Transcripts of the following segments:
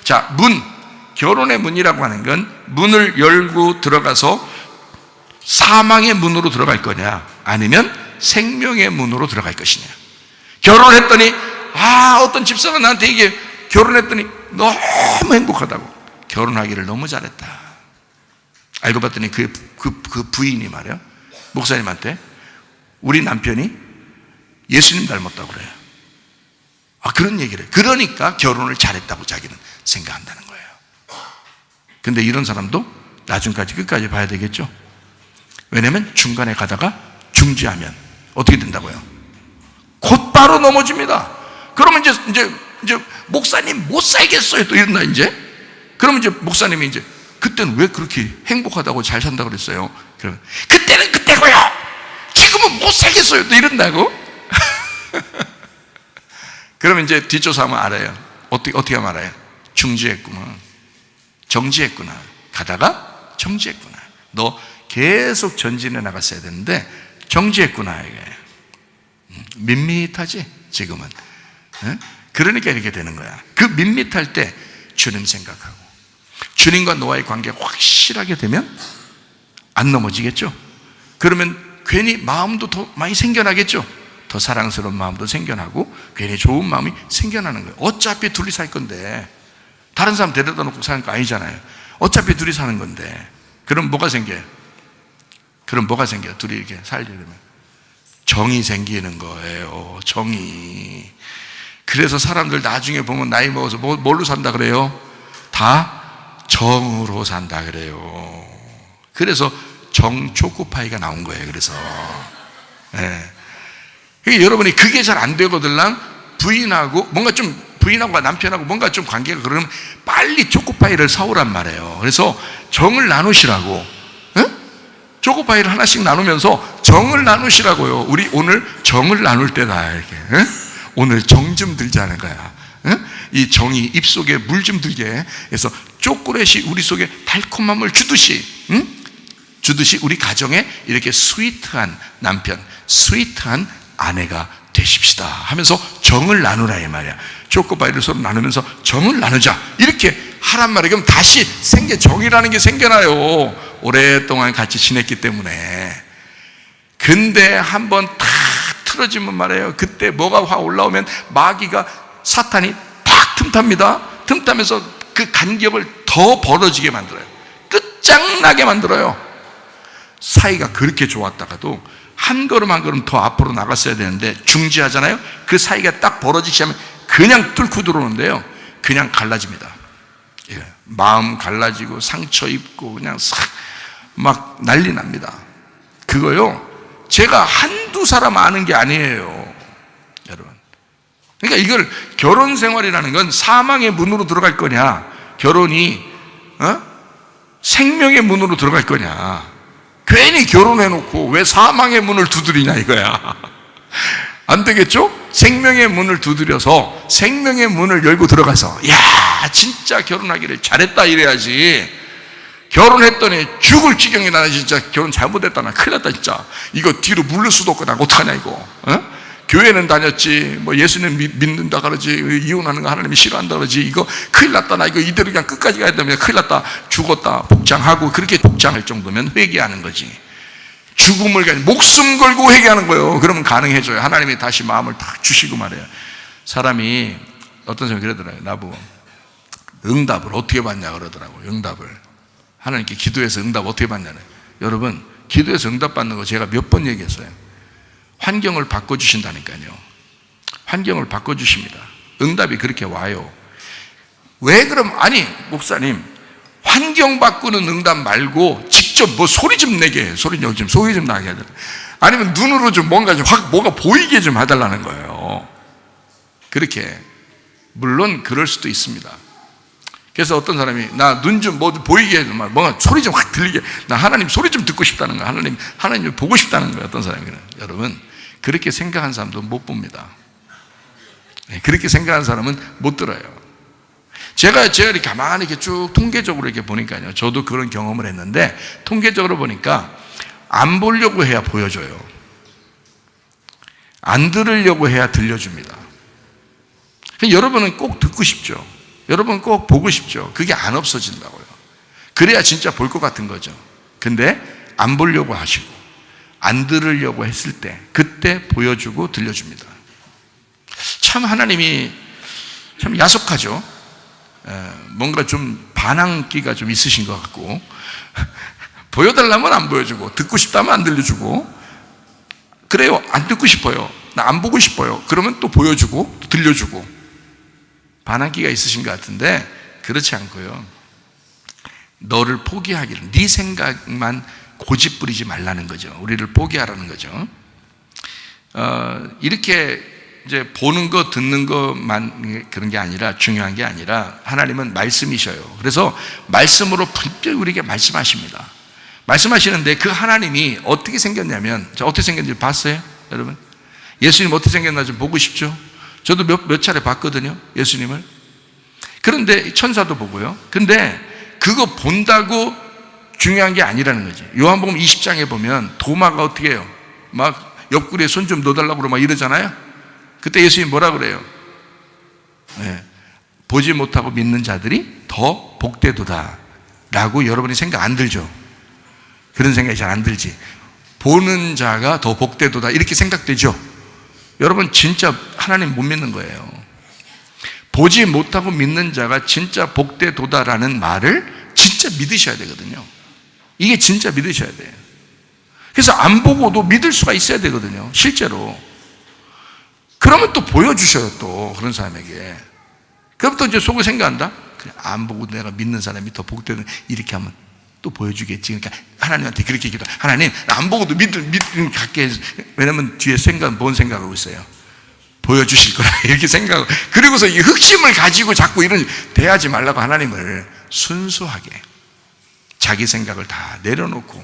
자, 결혼의 문이라고 하는 건 문을 열고 들어가서 사망의 문으로 들어갈 거냐, 아니면 생명의 문으로 들어갈 것이냐. 결혼했더니 어떤 집사가 나한테 이게 결혼했더니 너무 행복하다고, 결혼하기를 너무 잘했다. 알고 봤더니 그 부인이 말이야, 목사님한테 우리 남편이 예수님 닮았다고 그래요. 그런 얘기를 해요. 그러니까 결혼을 잘했다고 자기는 생각한다는 거예요. 근데 이런 사람도 나중까지 끝까지 봐야 되겠죠. 왜냐하면 중간에 가다가 중지하면 어떻게 된다고요? 곧바로 넘어집니다. 그러면 이제 목사님 못 살겠어요 또 이런다. 이제 그러면 이제 목사님이 이제 그때는 왜 그렇게 행복하다고 잘 산다고 그랬어요? 그러면 그때는 그때고요, 지금은 못 살겠어요 또 이런다고. 그러면 이제 뒷조사하면 알아요. 어떻게 하면 알아요? 중지했구나, 정지했구나, 가다가 정지했구나. 너 계속 전진해 나갔어야 되는데 정지했구나. 이게 밋밋하지 지금은. 그러니까 이렇게 되는 거야. 그 밋밋할 때 주님 생각하고 주님과 너와의 관계가 확실하게 되면 안 넘어지겠죠. 그러면 괜히 마음도 더 많이 생겨나겠죠. 더 사랑스러운 마음도 생겨나고 괜히 좋은 마음이 생겨나는 거예요. 어차피 둘이 살 건데, 다른 사람 데려다 놓고 사는 거 아니잖아요. 어차피 둘이 사는 건데. 그럼 뭐가 생겨요? 둘이 이렇게 살려면 정이 생기는 거예요. 정이. 그래서 사람들 나중에 보면 나이 먹어서 뭘로 산다 그래요? 다 정으로 산다 그래요. 그래서 정 초코파이가 나온 거예요. 그래서 여러분이 그게 잘 안 되거들랑 부인하고 부인하고 남편하고 뭔가 좀 관계가 그러면 빨리 초코파이를 사오란 말이에요. 그래서 정을 나누시라고. 초코파이를 하나씩 나누면서 정을 나누시라고요. 우리 오늘 정을 나눌 때다. 이렇게. 오늘 정 좀 들자는 거야. 이 정이 입속에 물 좀 들게 해서 초콜릿이 우리 속에 달콤함을 주듯이 우리 가정에 이렇게 스위트한 남편, 스위트한 아내가 되십시다 하면서 정을 나누라 이 말이야. 초코파이를 서로 나누면서 정을 나누자 이렇게 하란 말이에요. 그럼 다시 정이라는 게 생겨나요. 오랫동안 같이 지냈기 때문에. 근데 한번 탁 틀어지면 말이에요. 그때 뭐가 확 올라오면 마귀가, 사탄이 탁 틈탑니다. 틈타면서 그 간격을 더 벌어지게 만들어요. 끝장나게 만들어요. 사이가 그렇게 좋았다가도 한 걸음 한 걸음 더 앞으로 나갔어야 되는데 중지하잖아요. 그 사이가 딱 벌어지기 시작하면 그냥 뚫고 들어오는데요, 그냥 갈라집니다. 마음 갈라지고 상처 입고 그냥 막 난리 납니다. 그거요, 제가 한두 사람 아는 게 아니에요, 여러분. 그러니까 이걸, 결혼 생활이라는 건 사망의 문으로 들어갈 거냐, 결혼이 생명의 문으로 들어갈 거냐. 괜히 결혼해놓고 왜 사망의 문을 두드리냐 이거야. 안 되겠죠? 생명의 문을 두드려서 생명의 문을 열고 들어가서 야 진짜 결혼하기를 잘했다 이래야지. 결혼했더니 죽을 지경이 나는 진짜 결혼 잘못했다, 나 큰일 났다 진짜. 이거 뒤로 물릴 수도 없고 나 어떡하냐 이거. 교회는 다녔지, 뭐 예수님 믿는다 그러지, 이혼하는 거 하나님이 싫어한다 그러지, 이거 큰일 났다, 나 이거 이대로 그냥 끝까지 가야 되면 큰일 났다, 죽었다, 복장하고. 그렇게 복장할 정도면 회개하는 거지. 죽음을 그냥 목숨 걸고 회개하는 거예요. 그러면 가능해져요. 하나님이 다시 마음을 탁 주시고 말이에요. 사람이, 어떤 사람이 그러더라고요. 나보고 응답을 어떻게 받냐 그러더라고요. 응답을 하나님께 기도해서 응답 어떻게 받냐는. 여러분, 기도해서 응답 받는 거 제가 몇 번 얘기했어요. 환경을 바꿔주신다니까요. 환경을 바꿔주십니다. 응답이 그렇게 와요. 왜 그럼, 아니 목사님, 환경 바꾸는 응답 말고 직접 뭐 소리 좀 내게 해. 소리 좀 나게 해야 돼. 아니면 눈으로 좀 뭔가 좀 확 뭐가 보이게 좀 해달라는 거예요. 그렇게. 물론 그럴 수도 있습니다. 그래서 어떤 사람이 나 눈 좀 뭐 보이게 해줘, 뭔가 소리 좀 확 들리게, 나 하나님 소리 좀 듣고 싶다는 거야. 하나님 보고 싶다는 거예요. 어떤 사람이. 여러분, 그렇게 생각한 사람도 못 봅니다. 그렇게 생각한 사람은 못 들어요. 제가 이렇게 가만히 이렇게 쭉 통계적으로 이렇게 보니까요, 저도 그런 경험을 했는데, 통계적으로 보니까 안 보려고 해야 보여줘요. 안 들으려고 해야 들려줍니다. 여러분은 꼭 듣고 싶죠. 여러분 꼭 보고 싶죠? 그게 안 없어진다고요. 그래야 진짜 볼 것 같은 거죠. 근데 안 보려고 하시고 안 들으려고 했을 때 그때 보여주고 들려줍니다. 참 하나님이 참 야속하죠. 뭔가 좀 반항기가 좀 있으신 것 같고 보여달라면 안 보여주고 듣고 싶다면 안 들려주고 그래요. 안 듣고 싶어요. 나 안 보고 싶어요. 그러면 또 보여주고 또 들려주고 반항기가 있으신 것 같은데 그렇지 않고요. 너를 포기하기를 네 생각만 고집부리지 말라는 거죠. 우리를 포기하라는 거죠. 이렇게 이제 보는 거 듣는 것만 그런 게 아니라 중요한 게 아니라 하나님은 말씀이셔요. 그래서 말씀으로 분명히 우리에게 말씀하십니다. 말씀하시는데 그 하나님이 어떻게 생겼냐면 어떻게 생겼는지 봤어요? 여러분 예수님 어떻게 생겼나 좀 보고 싶죠? 저도 몇 차례 봤거든요. 예수님을. 그런데 천사도 보고요. 근데 그거 본다고 중요한 게 아니라는 거지. 요한복음 20장에 보면 도마가 어떻게 해요? 막 옆구리에 손 좀 넣어달라고 그러고 막 이러잖아요. 그때 예수님이 뭐라 그래요? 보지 못하고 믿는 자들이 더 복되도다 라고 여러분이 생각 안 들죠? 그런 생각이 잘 안 들지. 보는 자가 더 복되도다 이렇게 생각되죠? 여러분 진짜 하나님 못 믿는 거예요. 보지 못하고 믿는 자가 진짜 복되도다라는 말을 진짜 믿으셔야 되거든요. 이게 진짜 믿으셔야 돼요. 그래서 안 보고도 믿을 수가 있어야 되거든요. 실제로. 그러면 또 보여주셔요. 또 그런 사람에게. 그럼 또 이제 속으로 생각한다. 그래, 안 보고 내가 믿는 사람이 더 복되는 이렇게 하면 또 보여주겠지. 그러니까 하나님한테 그렇게 기도. 하나님 안 보고도 믿는 갖게 해서. 왜냐면 뒤에 뭔 생각하고 있어요. 보여주실 거라 이렇게 생각하고. 그리고서 이 흑심을 가지고 자꾸 이런 대하지 말라고 하나님을 순수하게 자기 생각을 다 내려놓고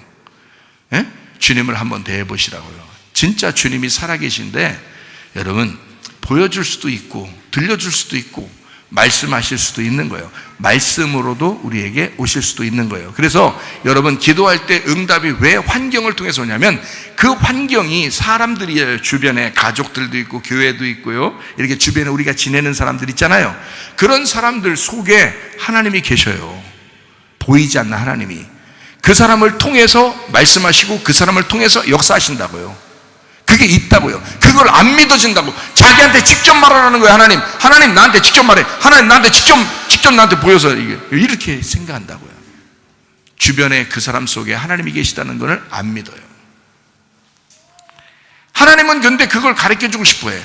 주님을 한번 대해보시라고요. 진짜 주님이 살아계신데 여러분 보여줄 수도 있고 들려줄 수도 있고 말씀하실 수도 있는 거예요. 말씀으로도 우리에게 오실 수도 있는 거예요. 그래서 여러분 기도할 때 응답이 왜 환경을 통해서 오냐면 그 환경이 사람들이에요. 주변에 가족들도 있고 교회도 있고요. 이렇게 주변에 우리가 지내는 사람들 있잖아요. 그런 사람들 속에 하나님이 계셔요. 보이지 않는 하나님이. 그 사람을 통해서 말씀하시고 그 사람을 통해서 역사하신다고요. 그게 있다고요. 그걸 안 믿어진다고. 자기한테 직접 말하라는 거예요. 하나님 나한테 직접 말해. 하나님 나한테 직접 나한테 보여서 이렇게 생각한다고요. 주변에 그 사람 속에 하나님이 계시다는 것을 안 믿어요. 하나님은 근데 그걸 가르쳐주고 싶어해.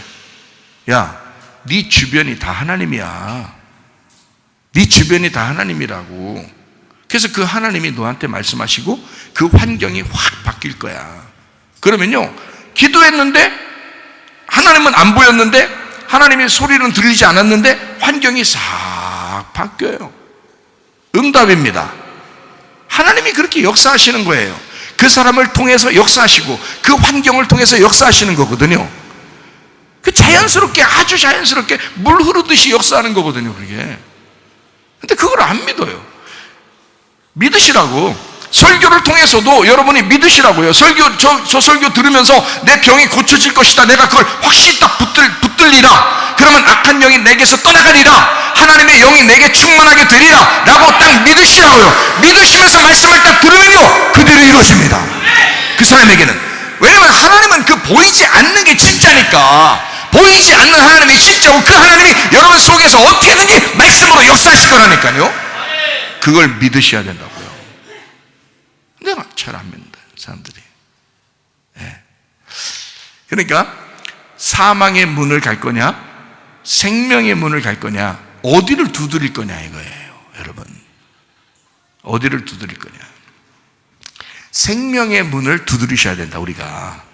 야, 네 주변이 다 하나님이야. 네 주변이 다 하나님이라고. 그래서 그 하나님이 너한테 말씀하시고 그 환경이 확 바뀔 거야. 그러면요, 기도했는데 하나님은 안 보였는데 하나님의 소리는 들리지 않았는데 환경이 싹 바뀌어요. 응답입니다. 하나님이 그렇게 역사하시는 거예요. 그 사람을 통해서 역사하시고 그 환경을 통해서 역사하시는 거거든요. 그 자연스럽게, 아주 자연스럽게 물 흐르듯이 역사하는 거거든요. 그게. 근데 그걸 안 믿어요. 믿으시라고. 설교를 통해서도 여러분이 믿으시라고요. 저 설교 들으면서 내 병이 고쳐질 것이다. 내가 그걸 확실히 딱 붙들리라. 그러면 악한 영이 내게서 떠나가리라. 하나님의 영이 내게 충만하게 되리라. 라고 딱 믿으시라고요. 믿으시면서 말씀을 딱 들으면요, 그대로 이루어집니다. 그 사람에게는. 왜냐면 하나님은 그 보이지 않는 게 진짜니까. 보이지 않는 하나님이 진짜고 그 하나님이 여러분 속에서 어떻게든지 말씀으로 역사하실 거라니까요. 그걸 믿으셔야 된다고요. 내가 잘 안 믿는다, 사람들이. 그러니까 사망의 문을 갈 거냐, 생명의 문을 갈 거냐, 어디를 두드릴 거냐 이거예요, 여러분. 어디를 두드릴 거냐. 생명의 문을 두드리셔야 된다, 우리가.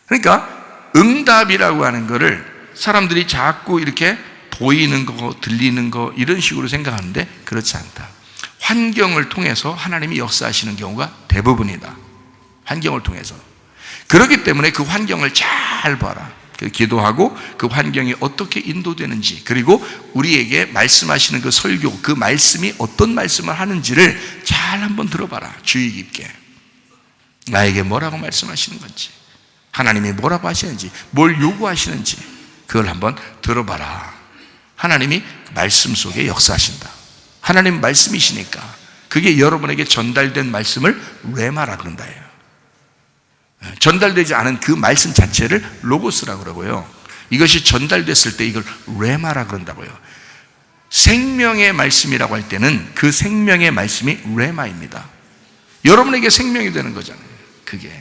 그러니까 응답이라고 하는 거를 사람들이 자꾸 이렇게 보이는 거, 들리는 거 이런 식으로 생각하는데 그렇지 않다. 환경을 통해서 하나님이 역사하시는 경우가 대부분이다. 환경을 통해서. 그렇기 때문에 그 환경을 잘 봐라. 기도하고 그 환경이 어떻게 인도되는지, 그리고 우리에게 말씀하시는 그 설교, 그 말씀이 어떤 말씀을 하는지를 잘 한번 들어봐라. 주의 깊게. 나에게 뭐라고 말씀하시는 건지, 하나님이 뭐라고 하시는지, 뭘 요구하시는지 그걸 한번 들어봐라. 하나님이 말씀 속에 역사하신다. 하나님 말씀이시니까 그게 여러분에게 전달된 말씀을 레마라 그런다예요. 전달되지 않은 그 말씀 자체를 로고스라고 그러고요. 이것이 전달됐을 때 이걸 레마라 그런다고요. 생명의 말씀이라고 할 때는 그 생명의 말씀이 레마입니다. 여러분에게 생명이 되는 거잖아요. 그게.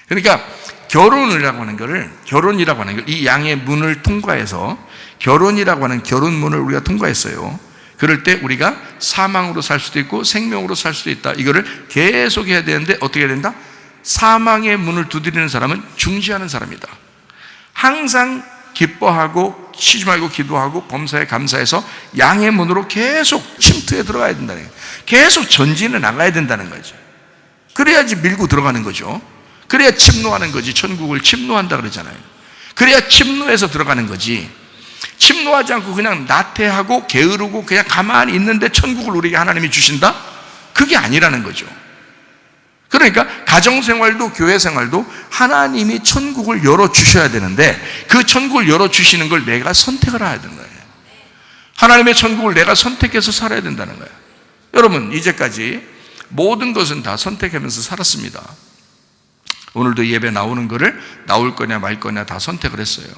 그러니까 결혼이라고 하는 걸, 이 양의 문을 통과해서 결혼이라고 하는 결혼 문을 우리가 통과했어요. 그럴 때 우리가 사망으로 살 수도 있고 생명으로 살 수도 있다. 이거를 계속 해야 되는데 어떻게 해야 된다? 사망의 문을 두드리는 사람은 중지하는 사람이다. 항상 기뻐하고 쉬지 말고 기도하고 범사에 감사해서 양의 문으로 계속 침투해 들어가야 된다는 거예요. 계속 전진해 나가야 된다는 거죠. 그래야지 밀고 들어가는 거죠. 그래야 침노하는 거지. 천국을 침노한다 그러잖아요. 그래야 침노해서 들어가는 거지. 침노하지 않고 그냥 나태하고 게으르고 그냥 가만히 있는데 천국을 우리에게 하나님이 주신다? 그게 아니라는 거죠. 그러니까 가정생활도 교회생활도 하나님이 천국을 열어주셔야 되는데 그 천국을 열어주시는 걸 내가 선택을 해야 되는 거예요. 하나님의 천국을 내가 선택해서 살아야 된다는 거예요. 여러분, 이제까지 모든 것은 다 선택하면서 살았습니다. 오늘도 예배 나오는 거를 나올 거냐 말 거냐 다 선택을 했어요.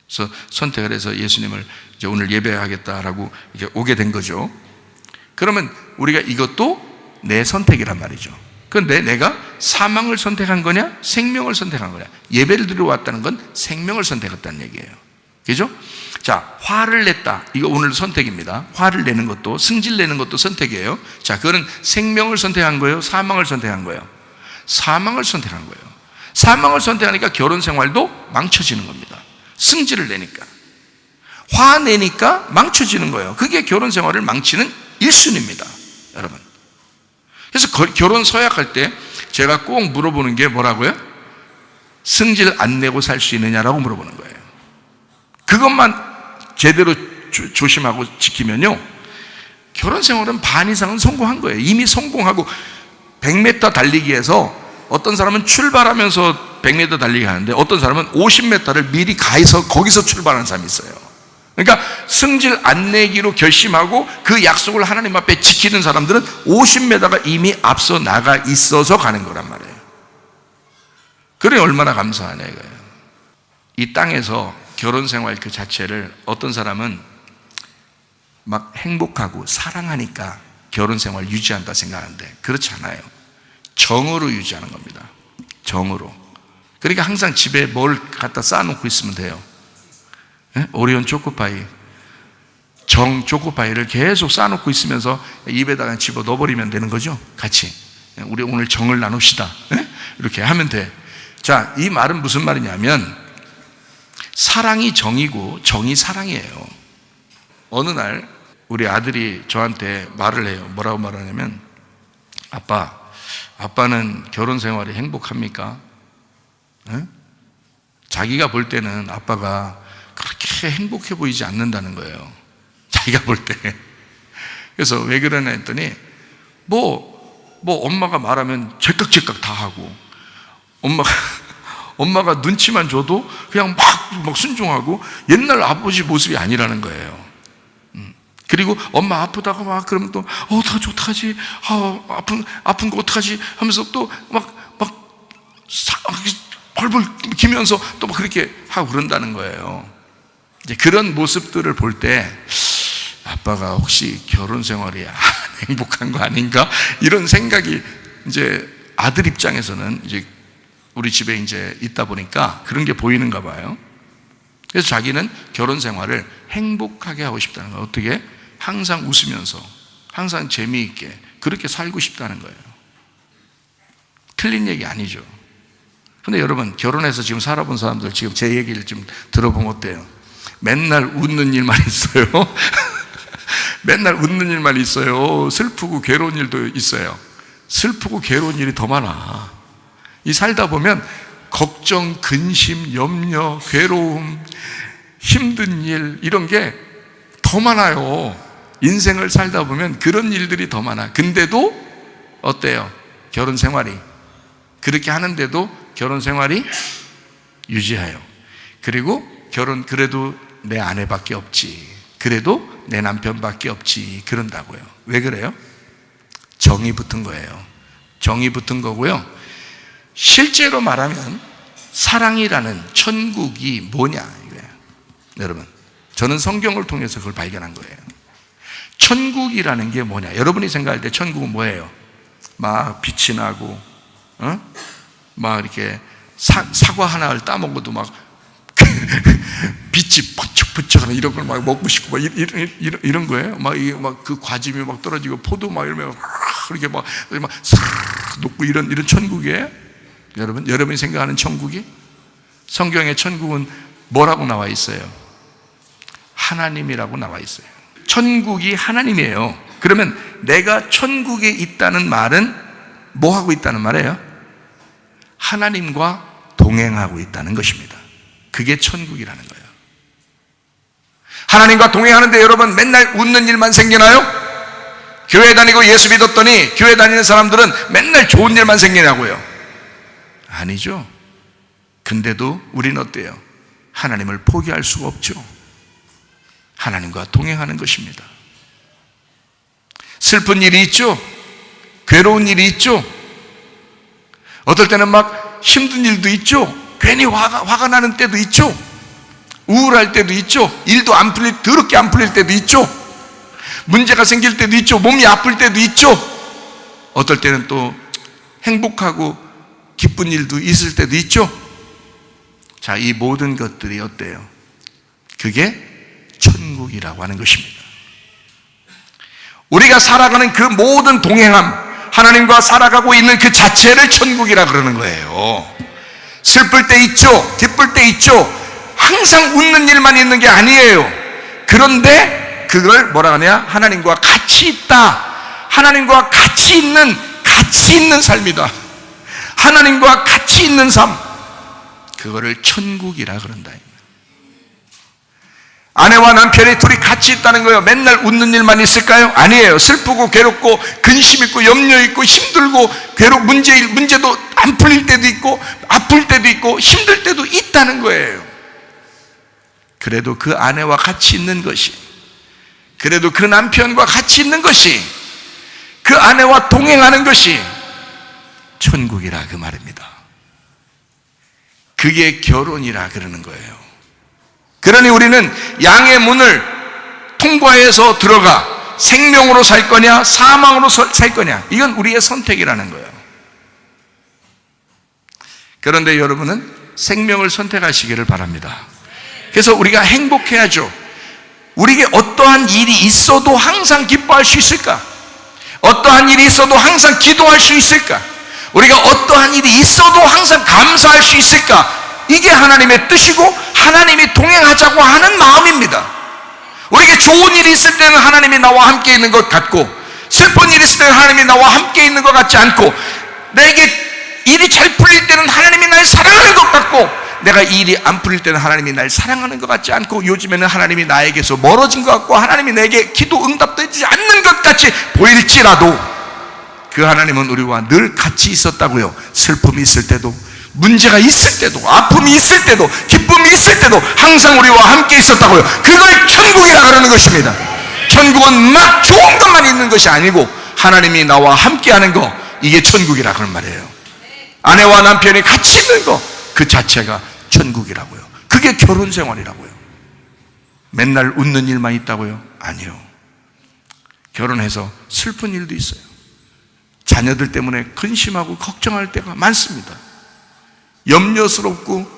그래서 선택을 해서 예수님을 이제 오늘 예배하겠다라고 이제 오게 된 거죠. 그러면 우리가 이것도 내 선택이란 말이죠. 그런데 내가 사망을 선택한 거냐 생명을 선택한 거냐. 예배를 드리러 왔다는 건 생명을 선택했다는 얘기예요. 그죠? 자, 화를 냈다. 이거 오늘 선택입니다. 화를 내는 것도 승질 내는 것도 선택이에요. 자, 그거는 생명을 선택한 거예요? 사망을 선택한 거예요? 사망을 선택한 거예요. 사망을 선택하니까 결혼 생활도 망쳐지는 겁니다. 승질을 내니까. 화내니까 망쳐지는 거예요. 그게 결혼 생활을 망치는 1순위입니다. 여러분. 그래서 결혼 서약할 때 제가 꼭 물어보는 게 뭐라고요? 승질 안 내고 살 수 있느냐라고 물어보는 거예요. 그것만 제대로 조심하고 지키면요, 결혼 생활은 반 이상은 성공한 거예요. 이미 성공하고 100m 달리기에서 어떤 사람은 출발하면서 100m 달리기 하는데 어떤 사람은 50m를 미리 가서 거기서 출발하는 사람이 있어요. 그러니까 승질 안 내기로 결심하고 그 약속을 하나님 앞에 지키는 사람들은 50m가 이미 앞서 나가 있어서 가는 거란 말이에요. 그래 얼마나 감사하냐 이거예요. 이 땅에서 결혼 생활 그 자체를 어떤 사람은 막 행복하고 사랑하니까 결혼 생활 유지한다 생각하는데 그렇지 않아요. 정으로 유지하는 겁니다. 정으로. 그러니까 항상 집에 뭘 갖다 쌓아놓고 있으면 돼요. 오리온 초코파이, 정 초코파이를 계속 쌓아놓고 있으면서 입에다가 집어 넣어버리면 되는 거죠. 같이 우리 오늘 정을 나눕시다. 이렇게 하면 돼. 자, 이 말은 무슨 말이냐면 사랑이 정이고 정이 사랑이에요. 어느 날 우리 아들이 저한테 말을 해요. 뭐라고 말하냐면 아빠는 결혼 생활이 행복합니까? 자기가 볼 때는 아빠가 그렇게 행복해 보이지 않는다는 거예요. 자기가 볼 때. 그래서 왜 그러냐 했더니 뭐 엄마가 말하면 제깍제깍 다 하고 엄마가 눈치만 줘도 그냥 막 순종하고 옛날 아버지 모습이 아니라는 거예요. 그리고 엄마 아프다가 막 그러면 또 어떡하지? 아픈 거 어떡하지? 하면서 또 막 벌벌 기면서 또 막 그렇게 하고 그런다는 거예요. 이제 그런 모습들을 볼 때 아빠가 혹시 결혼 생활이 안 행복한 거 아닌가? 이런 생각이 이제 아들 입장에서는 이제 우리 집에 이제 있다 보니까 그런 게 보이는가 봐요. 그래서 자기는 결혼 생활을 행복하게 하고 싶다는 거예요. 어떻게? 항상 웃으면서 항상 재미있게 그렇게 살고 싶다는 거예요. 틀린 얘기 아니죠. 근데 여러분, 결혼해서 지금 살아본 사람들 지금 제 얘기를 좀 들어보면 어때요? 맨날 웃는 일만 있어요. 맨날 웃는 일만 있어요. 슬프고 괴로운 일도 있어요. 슬프고 괴로운 일이 더 많아. 이 살다 보면 걱정, 근심, 염려, 괴로움, 힘든 일 이런 게 더 많아요. 인생을 살다 보면 그런 일들이 더 많아. 근데도 어때요? 결혼 생활이 그렇게 하는데도 결혼 생활이 유지해요. 그리고 그래도 내 아내밖에 없지, 그래도 내 남편밖에 없지, 그런다고요. 왜 그래요? 정이 붙은 거예요. 정이 붙은 거고요. 실제로 말하면 사랑이라는 천국이 뭐냐 이거예요. 여러분, 저는 성경을 통해서 그걸 발견한 거예요. 천국이라는 게 뭐냐? 여러분이 생각할 때 천국은 뭐예요? 막 빛이 나고, 막 이렇게 사과 하나를 따먹어도 막 빛이 번쩍번쩍하는 이런 걸 막 먹고 싶고 막 이런 거예요. 막 그 과즙이 막 떨어지고 포도 막 이러면 이렇게 막싹 녹고 이런 천국이에요. 여러분이 생각하는 천국이? 성경의 천국은 뭐라고 나와 있어요? 하나님이라고 나와 있어요. 천국이 하나님이에요. 그러면 내가 천국에 있다는 말은 뭐 하고 있다는 말이에요? 하나님과 동행하고 있다는 것입니다. 그게 천국이라는 거예요. 하나님과 동행하는데 여러분 맨날 웃는 일만 생기나요? 교회 다니고 예수 믿었더니 교회 다니는 사람들은 맨날 좋은 일만 생기냐고요? 아니죠. 근데도 우리는 어때요? 하나님을 포기할 수가 없죠. 하나님과 동행하는 것입니다. 슬픈 일이 있죠. 괴로운 일이 있죠. 어떨 때는 막 힘든 일도 있죠. 괜히 화가 나는 때도 있죠. 우울할 때도 있죠. 일도 더럽게 안 풀릴 때도 있죠. 문제가 생길 때도 있죠. 몸이 아플 때도 있죠. 어떨 때는 또 행복하고 기쁜 일도 있을 때도 있죠. 자, 이 모든 것들이 어때요? 그게 천국이라고 하는 것입니다. 우리가 살아가는 그 모든 동행함, 하나님과 살아가고 있는 그 자체를 천국이라 그러는 거예요. 슬플 때 있죠. 기쁠 때 있죠. 항상 웃는 일만 있는 게 아니에요. 그런데 그걸 뭐라 하냐? 하나님과 같이 있다. 하나님과 같이 있는 삶이다. 하나님과 같이 있는 삶, 그거를 천국이라 그런다. 아내와 남편이 둘이 같이 있다는 거예요. 맨날 웃는 일만 있을까요? 아니에요. 슬프고 괴롭고 근심 있고 염려 있고 힘들고 문제도 안 풀릴 때도 있고 아플 때도 있고 힘들 때도 있다는 거예요. 그래도 그 아내와 같이 있는 것이, 그래도 그 남편과 같이 있는 것이, 그 아내와 동행하는 것이 천국이라 그 말입니다. 그게 결혼이라 그러는 거예요. 그러니 우리는 양의 문을 통과해서 들어가 생명으로 살 거냐 사망으로 살 거냐, 이건 우리의 선택이라는 거예요. 그런데 여러분은 생명을 선택하시기를 바랍니다. 그래서 우리가 행복해야죠. 우리에게 어떠한 일이 있어도 항상 기뻐할 수 있을까? 어떠한 일이 있어도 항상 기도할 수 있을까? 우리가 어떠한 일이 있어도 항상 감사할 수 있을까? 이게 하나님의 뜻이고 하나님이 동행하자고 하는 마음입니다. 우리에게 좋은 일이 있을 때는 하나님이 나와 함께 있는 것 같고, 슬픈 일이 있을 때는 하나님이 나와 함께 있는 것 같지 않고, 내게 일이 잘 풀릴 때는 하나님이 날 사랑하는 것 같고, 내가 일이 안 풀릴 때는 하나님이 날 사랑하는 것 같지 않고, 요즘에는 하나님이 나에게서 멀어진 것 같고 하나님이 내게 기도 응답되지 않는 것 같이 보일지라도 그 하나님은 우리와 늘 같이 있었다고요. 슬픔이 있을 때도, 문제가 있을 때도, 아픔이 있을 때도, 기쁨이 있을 때도 항상 우리와 함께 있었다고요. 그걸 천국이라 그러는 것입니다. 천국은 막 좋은 것만 있는 것이 아니고 하나님이 나와 함께하는 거, 이게 천국이라 그런 말이에요. 아내와 남편이 같이 있는 거, 그 자체가 천국이라고요. 그게 결혼 생활이라고요. 맨날 웃는 일만 있다고요? 아니요. 결혼해서 슬픈 일도 있어요. 자녀들 때문에 근심하고 걱정할 때가 많습니다. 염려스럽고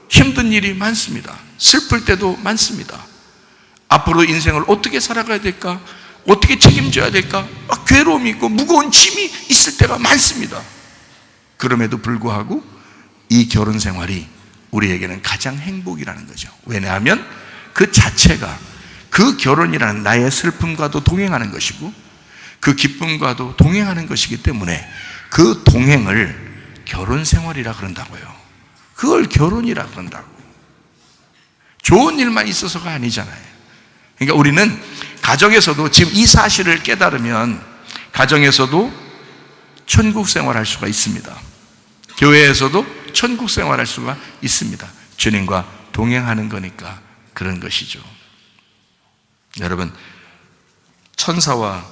힘든 일이 많습니다. 슬플 때도 많습니다. 앞으로 인생을 어떻게 살아가야 될까? 어떻게 책임져야 될까? 막 괴로움이 있고 무거운 짐이 있을 때가 많습니다. 그럼에도 불구하고 이 결혼 생활이 우리에게는 가장 행복이라는 거죠. 왜냐하면 그 자체가, 그 결혼이라는 나의 슬픔과도 동행하는 것이고 그 기쁨과도 동행하는 것이기 때문에 그 동행을 결혼 생활이라 그런다고요. 그걸 결혼이라 그런다고. 좋은 일만 있어서가 아니잖아요. 그러니까 우리는 가정에서도 지금 이 사실을 깨달으면 가정에서도 천국 생활할 수가 있습니다. 교회에서도 천국 생활할 수가 있습니다. 주님과 동행하는 거니까 그런 것이죠. 여러분, 천사와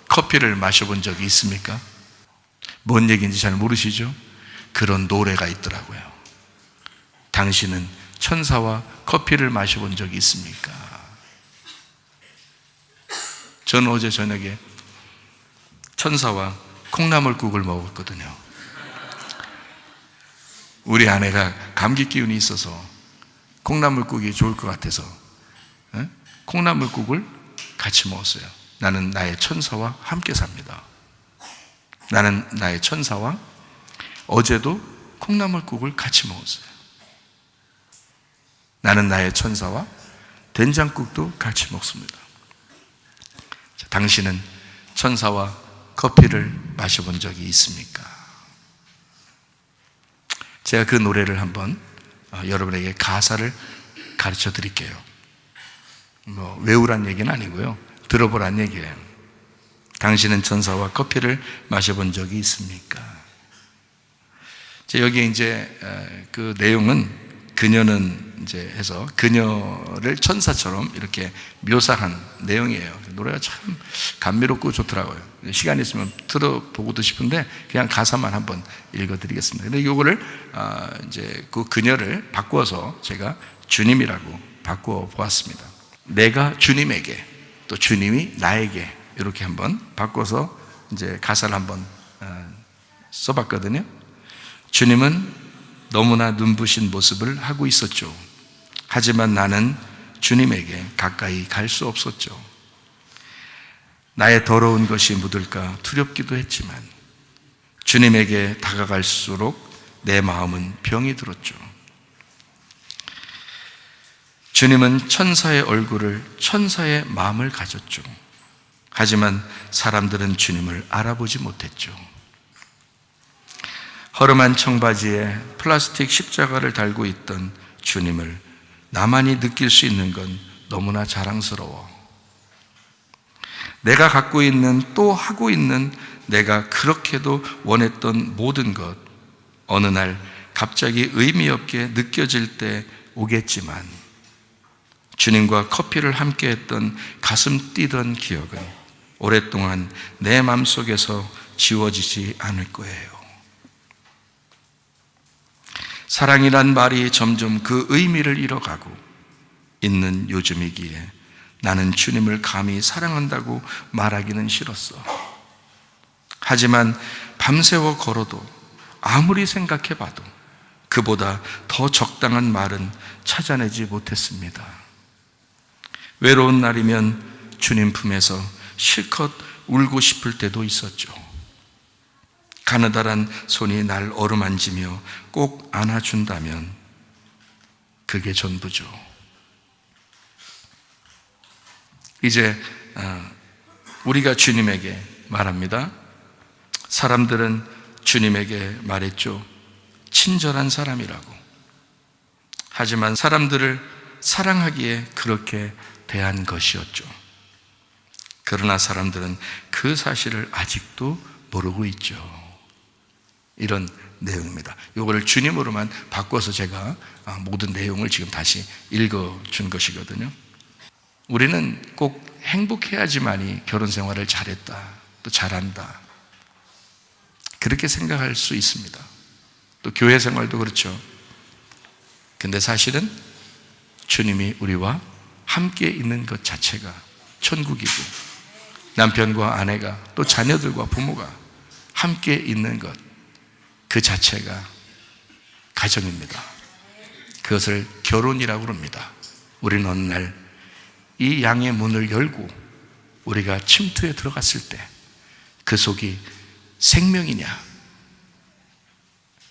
커피를 마셔본 적이 있습니까? 뭔 얘기인지 잘 모르시죠? 그런 노래가 있더라고요. 당신은 천사와 커피를 마셔본 적이 있습니까? 저는 어제 저녁에 천사와 콩나물국을 먹었거든요. 우리 아내가 감기 기운이 있어서 콩나물국이 좋을 것 같아서 콩나물국을 같이 먹었어요. 나는 나의 천사와 함께 삽니다. 나는 나의 천사와 어제도 콩나물국을 같이 먹었어요. 나는 나의 천사와 된장국도 같이 먹습니다. 자, 당신은 천사와 커피를 마셔본 적이 있습니까? 제가 그 노래를 한번 여러분에게 가사를 가르쳐 드릴게요. 외우란 얘기는 아니고요. 들어보란 얘기예요. 당신은 천사와 커피를 마셔본 적이 있습니까? 여기 이제 그 내용은 그녀는 이제 해서 그녀를 천사처럼 이렇게 묘사한 내용이에요. 노래가 참 감미롭고 좋더라고요. 시간 있으면 들어보고도 싶은데 그냥 가사만 한번 읽어드리겠습니다. 근데 이거를 이제 그 그녀를 바꾸어서 제가 주님이라고 바꾸어 보았습니다. 내가 주님에게 또 주님이 나에게 이렇게 한번 바꿔서 이제 가사를 한번 써봤거든요. 주님은 너무나 눈부신 모습을 하고 있었죠. 하지만 나는 주님에게 가까이 갈 수 없었죠. 나의 더러운 것이 묻을까 두렵기도 했지만 주님에게 다가갈수록 내 마음은 병이 들었죠. 주님은 천사의 얼굴을, 천사의 마음을 가졌죠. 하지만 사람들은 주님을 알아보지 못했죠. 허름한 청바지에 플라스틱 십자가를 달고 있던 주님을 나만이 느낄 수 있는 건 너무나 자랑스러워. 내가 갖고 있는, 또 하고 있는, 내가 그렇게도 원했던 모든 것, 어느 날 갑자기 의미 없게 느껴질 때 오겠지만 주님과 커피를 함께 했던 가슴 뛰던 기억은 오랫동안 내 마음속에서 지워지지 않을 거예요. 사랑이란 말이 점점 그 의미를 잃어가고 있는 요즘이기에 나는 주님을 감히 사랑한다고 말하기는 싫었어. 하지만 밤새워 걸어도 아무리 생각해봐도 그보다 더 적당한 말은 찾아내지 못했습니다. 외로운 날이면 주님 품에서 실컷 울고 싶을 때도 있었죠. 가느다란 손이 날 어루만지며 꼭 안아준다면 그게 전부죠. 이제 우리가 주님에게 말합니다. 사람들은 주님에게 말했죠. 친절한 사람이라고. 하지만 사람들을 사랑하기에 그렇게 대한 것이었죠. 그러나 사람들은 그 사실을 아직도 모르고 있죠. 이런 내용입니다. 이거를 주님으로만 바꿔서 제가 모든 내용을 지금 다시 읽어준 것이거든요. 우리는 꼭 행복해야지만이 결혼 생활을 잘했다, 또 잘한다, 그렇게 생각할 수 있습니다. 또 교회 생활도 그렇죠. 근데 사실은 주님이 우리와 함께 있는 것 자체가 천국이고, 남편과 아내가 또 자녀들과 부모가 함께 있는 것, 그 자체가 가정입니다. 그것을 결혼이라고 합니다. 우리는 어느 날 이 양의 문을 열고 우리가 침투에 들어갔을 때 그 속이 생명이냐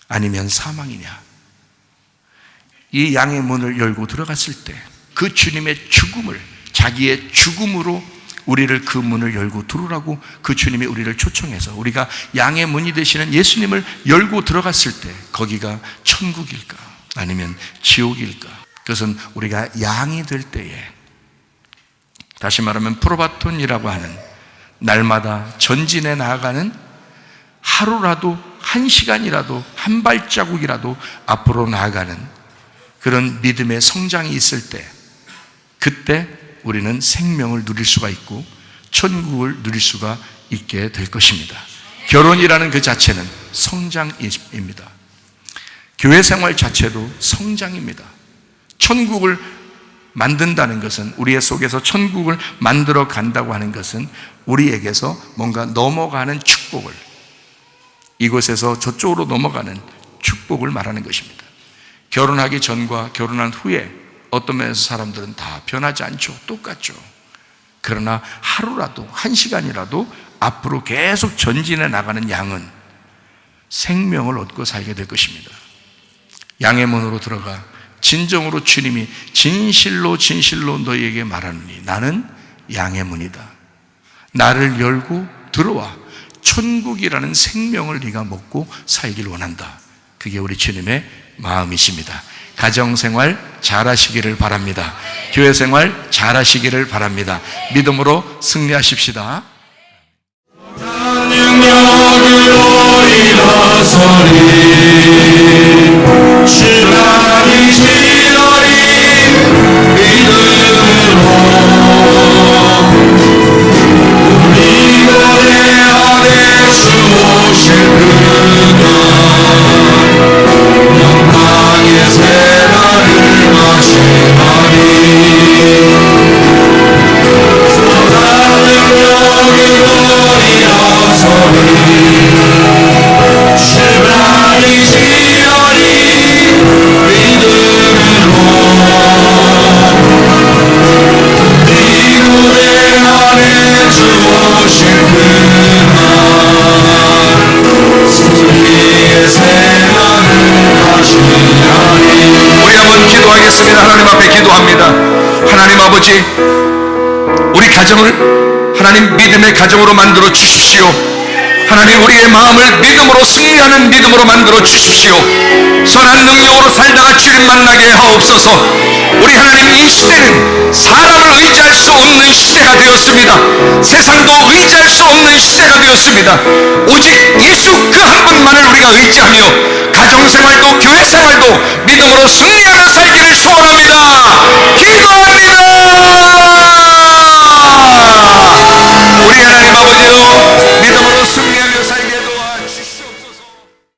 아니면 사망이냐, 이 양의 문을 열고 들어갔을 때 그 주님의 죽음을, 자기의 죽음으로 우리를 그 문을 열고 들어오라고 그 주님이 우리를 초청해서 우리가 양의 문이 되시는 예수님을 열고 들어갔을 때 거기가 천국일까 아니면 지옥일까? 그것은 우리가 양이 될 때에, 다시 말하면 프로바톤이라고 하는 날마다 전진해 나아가는, 하루라도 한 시간이라도 한 발자국이라도 앞으로 나아가는 그런 믿음의 성장이 있을 때 그때 우리는 생명을 누릴 수가 있고 천국을 누릴 수가 있게 될 것입니다. 결혼이라는 그 자체는 성장입니다. 교회 생활 자체도 성장입니다. 천국을 만든다는 것은, 우리의 속에서 천국을 만들어 간다고 하는 것은 우리에게서 뭔가 넘어가는 축복을, 이곳에서 저쪽으로 넘어가는 축복을 말하는 것입니다. 결혼하기 전과 결혼한 후에 어떤 면에서 사람들은 다 변하지 않죠. 똑같죠. 그러나 하루라도, 한 시간이라도 앞으로 계속 전진해 나가는 양은 생명을 얻고 살게 될 것입니다. 양의 문으로 들어가 진정으로 주님이 진실로 진실로 너희에게 말하노니 나는 양의 문이다. 나를 열고 들어와 천국이라는 생명을 네가 먹고 살길 원한다. 그게 우리 주님의 마음이십니다. 가정생활 잘하시기를 바랍니다. 교회생활 잘하시기를 바랍니다. 믿음으로 승리하십시다. 능력으로 일어서리 시간이 지나리 믿음으로 우리 고대 안에 주 오실 그날 영광의 새날을 맞이하리 선한 능력으로 일어서리 시간이 지나리 믿음으로 네 고대 안에 주 오실 그날 승리의 새날을 맞이하리. 우리 한번 기도하겠습니다. 하나님 앞에 기도합니다. 하나님 아버지, 우리 가정을 하나님 믿음의 가정으로 만들어 주십시오. 하나님, 우리의 마음을 믿음으로 승리하는 믿음으로 만들어 주십시오. 선한 능력으로 살다가 주님 만나게 하옵소서. 우리 하나님, 이 시대는 사람을 의지할 수 없는 시대가 되었습니다. 세상도 의지할 수 없는 시대가 되었습니다. 오직 예수 그 한 분만을 우리가 의지하며 가정생활도 교회생활도 믿음으로 승리하며 살기를 소원합니다.